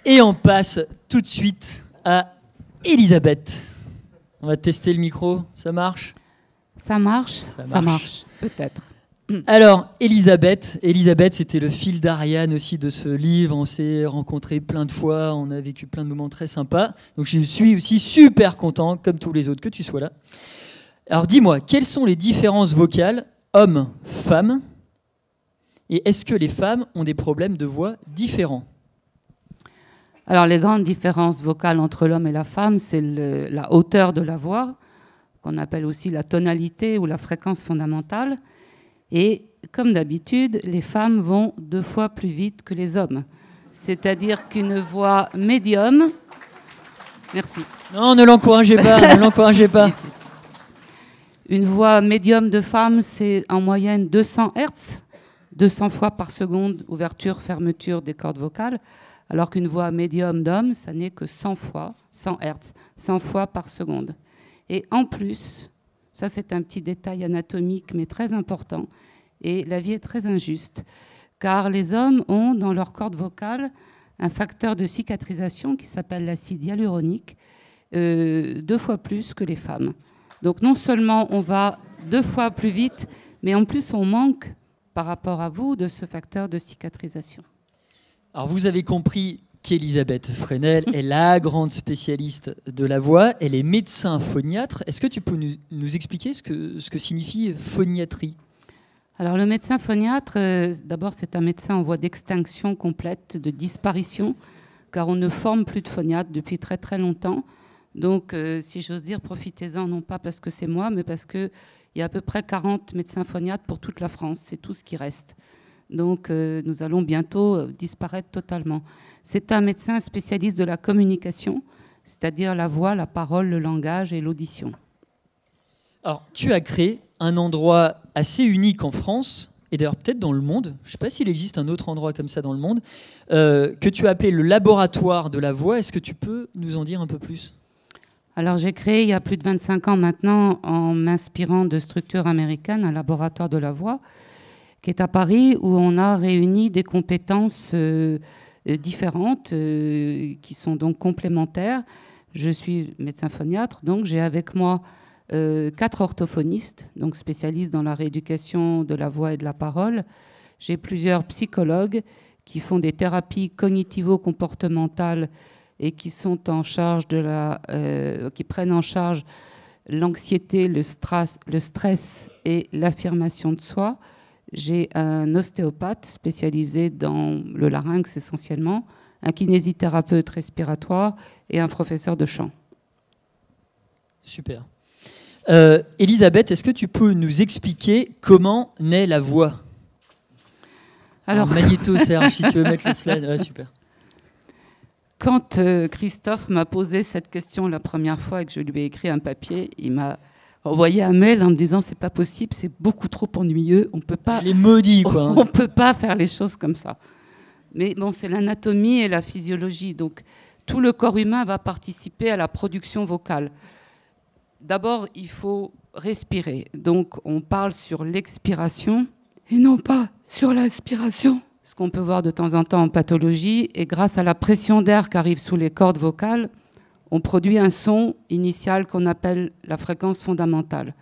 Et on passe tout de suite à Elisabeth. On va tester le micro, ça marche? Ça marche, peut-être. Alors, Elisabeth, c'était le fil d'Ariane aussi de ce livre. On s'est rencontrés plein de fois, on a vécu plein de moments très sympas. Donc je suis aussi super content, comme tous les autres, que tu sois là. Alors dis-moi, quelles sont les différences vocales hommes-femmes? Et est-ce que les femmes ont des problèmes de voix différents? Alors les grandes différences vocales entre l'homme et la femme, c'est la hauteur de la voix, qu'on appelle aussi la tonalité ou la fréquence fondamentale. Et comme d'habitude, les femmes vont 2 fois plus vite que les hommes. C'est-à-dire qu'une voix médium... Merci. Non, ne l'encouragez pas, ne l'encouragez pas. Si. Une voix médium de femme, c'est en moyenne 200 Hz, 200 fois par seconde, ouverture, fermeture des cordes vocales, alors qu'une voix médium d'homme, ça n'est que 100 fois, 100 Hz, 100 fois par seconde. Et en plus... Ça, c'est un petit détail anatomique, mais très important. Et la vie est très injuste, car les hommes ont dans leur corde vocale un facteur de cicatrisation qui s'appelle l'acide hyaluronique, 2 fois plus que les femmes. Donc non seulement on va 2 fois plus vite, mais en plus on manque, par rapport à vous, de ce facteur de cicatrisation. Alors vous avez compris qu'Elisabeth Fresnel est la grande spécialiste de la voix. Elle est médecin phoniatre. Est-ce que tu peux nous expliquer ce que signifie phoniatrie? Alors le médecin phoniatre, d'abord c'est un médecin en voie d'extinction complète, de disparition, car on ne forme plus de phoniatres depuis très très longtemps. Donc si j'ose dire, profitez-en, non pas parce que c'est moi, mais parce qu'il y a à peu près 40 médecins phoniatres pour toute la France. C'est tout ce qui reste. Donc nous allons bientôt disparaître totalement. C'est un médecin spécialiste de la communication, c'est-à-dire la voix, la parole, le langage et l'audition. Alors, tu as créé un endroit assez unique en France, et d'ailleurs peut-être dans le monde, je ne sais pas s'il existe un autre endroit comme ça dans le monde, que tu as appelé le laboratoire de la voix. Est-ce que tu peux nous en dire un peu plus? Alors j'ai créé il y a plus de 25 ans maintenant, en m'inspirant de structures américaines, un laboratoire de la voix, qui est à Paris, où on a réuni des compétences différentes, qui sont donc complémentaires. Je suis médecin phoniatre, donc j'ai avec moi 4 orthophonistes, donc spécialistes dans la rééducation de la voix et de la parole. J'ai plusieurs psychologues qui font des thérapies cognitivo-comportementales et qui sont en charge qui prennent en charge l'anxiété, le stress et l'affirmation de soi. J'ai un ostéopathe spécialisé dans le larynx essentiellement, un kinésithérapeute respiratoire et un professeur de chant. Super. Elisabeth, est-ce que tu peux nous expliquer comment naît la voix? Alors Magnéto, Serge, si tu veux mettre le slide. Ouais, super. Quand Christophe m'a posé cette question la première fois et que je lui ai écrit un papier, il m'a envoyé un mail en me disant c'est pas possible, c'est beaucoup trop ennuyeux, on peut pas. Je l'ai maudit, quoi. On peut pas faire les choses comme ça. Mais bon, c'est l'anatomie et la physiologie, donc tout le corps humain va participer à la production vocale. D'abord, il faut respirer. Donc, on parle sur l'expiration et non pas sur l'inspiration. Ce qu'on peut voir de temps en temps en pathologie, et grâce à la pression d'air qui arrive sous les cordes vocales, on produit un son initial qu'on appelle la fréquence fondamentale.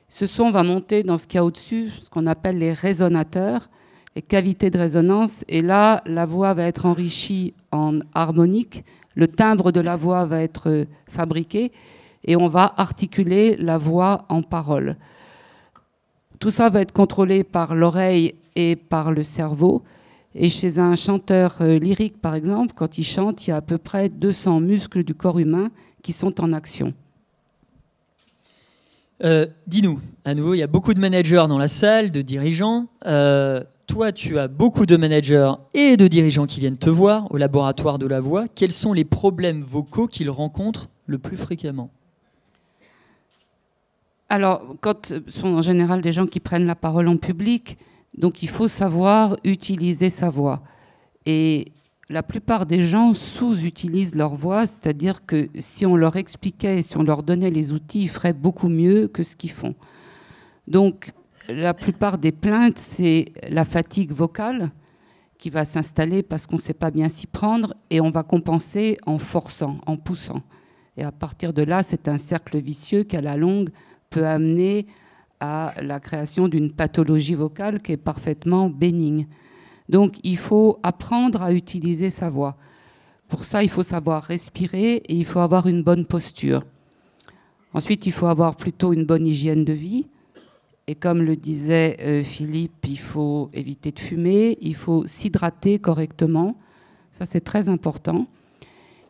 Ce son va monter dans ce qu'il y a au-dessus, ce qu'on appelle les résonateurs, les cavités de résonance, et là, la voix va être enrichie en harmonique, le timbre de la voix va être fabriqué, et on va articuler la voix en parole. Tout ça va être contrôlé par l'oreille et par le cerveau. Et chez un chanteur lyrique, par exemple, quand il chante, il y a à peu près 200 muscles du corps humain qui sont en action. Dis-nous, à nouveau, il y a beaucoup de managers dans la salle, de dirigeants. Toi, tu as beaucoup de managers et de dirigeants qui viennent te voir au laboratoire de la voix. Quels sont les problèmes vocaux qu'ils rencontrent le plus fréquemment ? Alors, ce sont en général des gens qui prennent la parole en public, donc il faut savoir utiliser sa voix. Et la plupart des gens sous-utilisent leur voix, c'est-à-dire que si on leur expliquait, si on leur donnait les outils, ils feraient beaucoup mieux que ce qu'ils font. Donc, la plupart des plaintes, c'est la fatigue vocale qui va s'installer parce qu'on ne sait pas bien s'y prendre et on va compenser en forçant, en poussant. Et à partir de là, c'est un cercle vicieux qui, à la longue, peut amener à la création d'une pathologie vocale qui est parfaitement bénigne. Donc, il faut apprendre à utiliser sa voix. Pour ça, il faut savoir respirer et il faut avoir une bonne posture. Ensuite, il faut avoir plutôt une bonne hygiène de vie. Et comme le disait Philippe, il faut éviter de fumer, il faut s'hydrater correctement. Ça, c'est très important.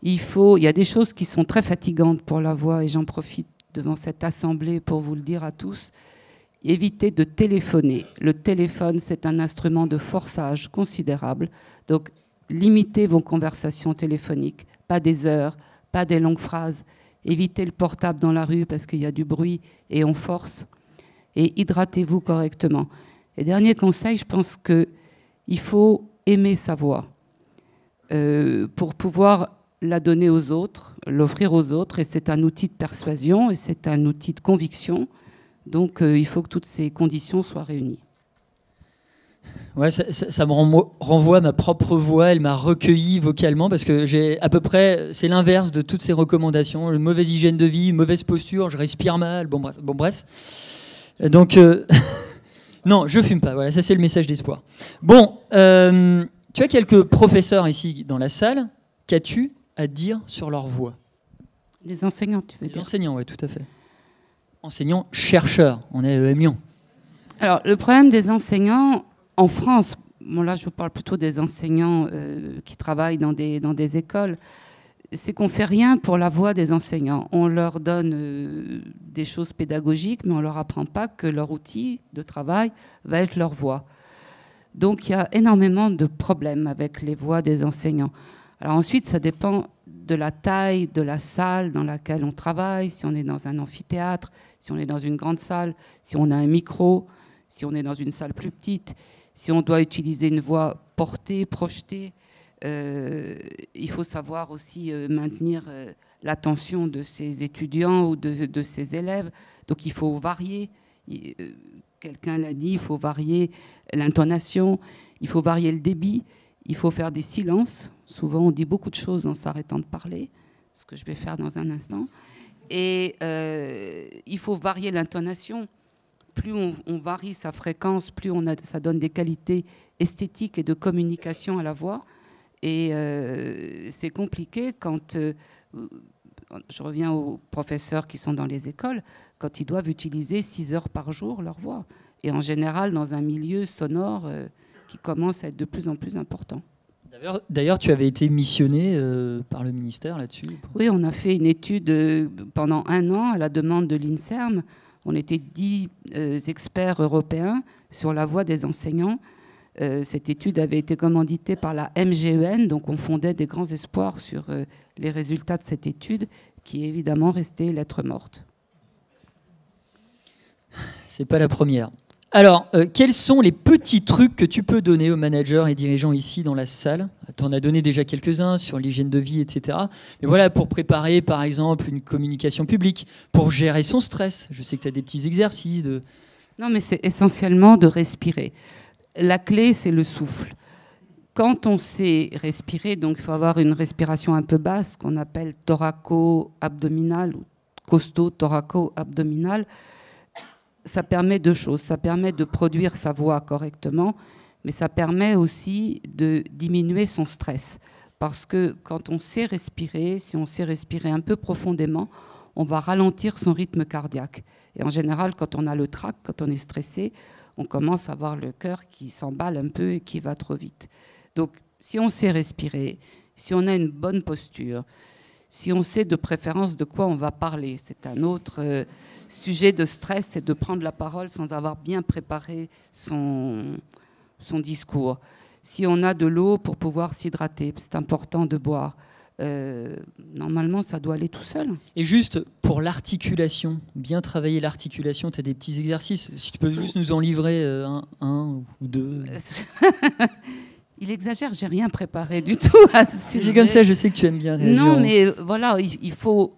Il y a des choses qui sont très fatigantes pour la voix, et j'en profite devant cette assemblée pour vous le dire à tous. Évitez de téléphoner. Le téléphone, c'est un instrument de forçage considérable. Donc, limitez vos conversations téléphoniques. Pas des heures, pas des longues phrases. Évitez le portable dans la rue parce qu'il y a du bruit et on force. Et hydratez-vous correctement. Et dernier conseil, je pense qu'il faut aimer sa voix pour pouvoir la donner aux autres, l'offrir aux autres. Et c'est un outil de persuasion et c'est un outil de conviction. Donc, il faut que toutes ces conditions soient réunies. Ouais, ça me renvoie à ma propre voix. Elle m'a recueilli vocalement parce que j'ai à peu près, c'est l'inverse de toutes ces recommandations. Une mauvaise hygiène de vie, une mauvaise posture, je respire mal. Bon bref. Donc, non, je fume pas. Voilà, ça c'est le message d'espoir. Bon, tu as quelques professeurs ici dans la salle. Qu'as-tu à dire sur leur voix? Des enseignants, tu veux dire? Des enseignants, oui, tout à fait. Enseignants, chercheurs, on est à Lyon. Alors, le problème des enseignants en France, bon là je parle plutôt des enseignants qui travaillent dans des écoles, c'est qu'on ne fait rien pour la voix des enseignants. On leur donne des choses pédagogiques, mais on ne leur apprend pas que leur outil de travail va être leur voix. Donc il y a énormément de problèmes avec les voix des enseignants. Alors ensuite, ça dépend de la taille de la salle dans laquelle on travaille, si on est dans un amphithéâtre, si on est dans une grande salle, si on a un micro, si on est dans une salle plus petite, si on doit utiliser une voix portée, projetée. Il faut savoir aussi maintenir l'attention de ses étudiants ou de ses élèves. Donc il faut varier. Quelqu'un l'a dit, il faut varier l'intonation, il faut varier le débit, il faut faire des silences. Souvent, on dit beaucoup de choses en s'arrêtant de parler, ce que je vais faire dans un instant. Et il faut varier l'intonation. Plus on varie sa fréquence, plus ça donne des qualités esthétiques et de communication à la voix. Et c'est compliqué quand, je reviens aux professeurs qui sont dans les écoles, quand ils doivent utiliser 6 heures par jour leur voix. Et en général, dans un milieu sonore qui commence à être de plus en plus important. D'ailleurs, tu avais été missionné par le ministère là-dessus. Oui, on a fait une étude pendant 1 an à la demande de l'INSERM. On était 10 experts européens sur la voix des enseignants. Cette étude avait été commanditée par la MGEN, donc on fondait des grands espoirs sur les résultats de cette étude, qui est évidemment restée lettre morte. C'est pas la première. Alors, quels sont les petits trucs que tu peux donner aux managers et dirigeants ici dans la salle? Tu en as donné déjà quelques-uns sur l'hygiène de vie, etc. Mais voilà, pour préparer, par exemple, une communication publique, pour gérer son stress. Je sais que tu as des petits exercices de... Non, mais c'est essentiellement de respirer. La clé, c'est le souffle. Quand on sait respirer, donc il faut avoir une respiration un peu basse, qu'on appelle thoraco-abdominale ou costaud thoraco-abdominale. Ça permet 2 choses. Ça permet de produire sa voix correctement, mais ça permet aussi de diminuer son stress. Parce que quand on sait respirer, si on sait respirer un peu profondément, on va ralentir son rythme cardiaque. Et en général, quand on a le trac, quand on est stressé, on commence à avoir le cœur qui s'emballe un peu et qui va trop vite. Donc, si on sait respirer, si on a une bonne posture, si on sait de préférence de quoi on va parler, c'est un autre sujet de stress, c'est de prendre la parole sans avoir bien préparé son discours. Si on a de l'eau pour pouvoir s'hydrater, c'est important de boire. Normalement, ça doit aller tout seul. Et juste pour l'articulation, bien travailler l'articulation, tu as des petits exercices. Si tu peux juste nous en livrer un ou 2. Il exagère, j'ai rien préparé du tout à ce sujet. C'est comme ça, je sais que tu aimes bien réagir. Non, mais voilà, il faut...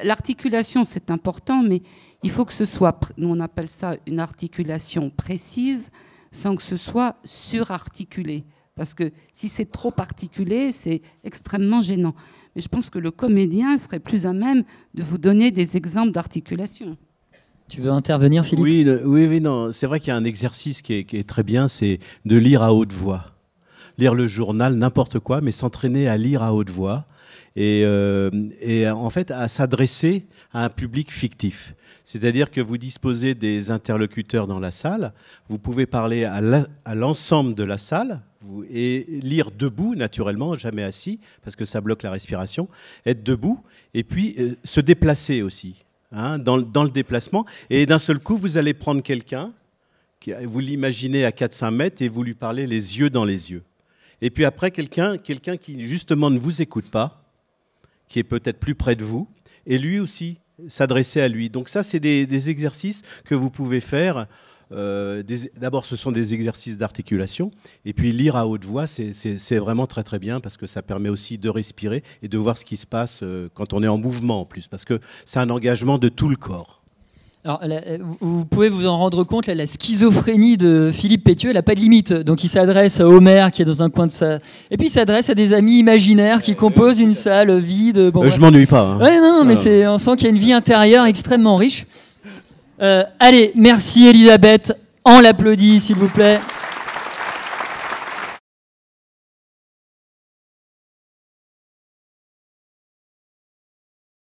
L'articulation, c'est important, mais il faut que ce soit, nous on appelle ça une articulation précise, sans que ce soit surarticulé. Parce que si c'est trop articulé, c'est extrêmement gênant. Mais je pense que le comédien serait plus à même de vous donner des exemples d'articulation. Tu veux intervenir, Philippe? Oui, non. C'est vrai qu'il y a un exercice qui est très bien, c'est de lire à haute voix. Lire le journal, n'importe quoi, mais s'entraîner à lire à haute voix et en fait à s'adresser à un public fictif. C'est-à-dire que vous disposez des interlocuteurs dans la salle, vous pouvez parler à l'ensemble de la salle et lire debout, naturellement, jamais assis, parce que ça bloque la respiration, être debout, et puis se déplacer aussi, hein, dans le déplacement. Et d'un seul coup, vous allez prendre quelqu'un, vous l'imaginez à 4-5 mètres, et vous lui parlez les yeux dans les yeux. Et puis après, quelqu'un qui justement ne vous écoute pas, qui est peut-être plus près de vous, et lui aussi s'adresser à lui. Donc ça, c'est des exercices que vous pouvez faire. D'abord, ce sont des exercices d'articulation. Et puis lire à haute voix, c'est vraiment très très bien parce que ça permet aussi de respirer et de voir ce qui se passe quand on est en mouvement en plus. Parce que c'est un engagement de tout le corps. Alors, vous pouvez vous en rendre compte, là, la schizophrénie de Philippe Pétieux, elle n'a pas de limite. Donc, il s'adresse à Homer, qui est dans un coin de sa... Et puis, il s'adresse à des amis imaginaires qui composent une salle vide. Bon, je m'ennuie pas. Hein. Ouais, non, mais on sent qu'il y a une vie intérieure extrêmement riche. Allez, merci Elisabeth. On l'applaudit, s'il vous plaît.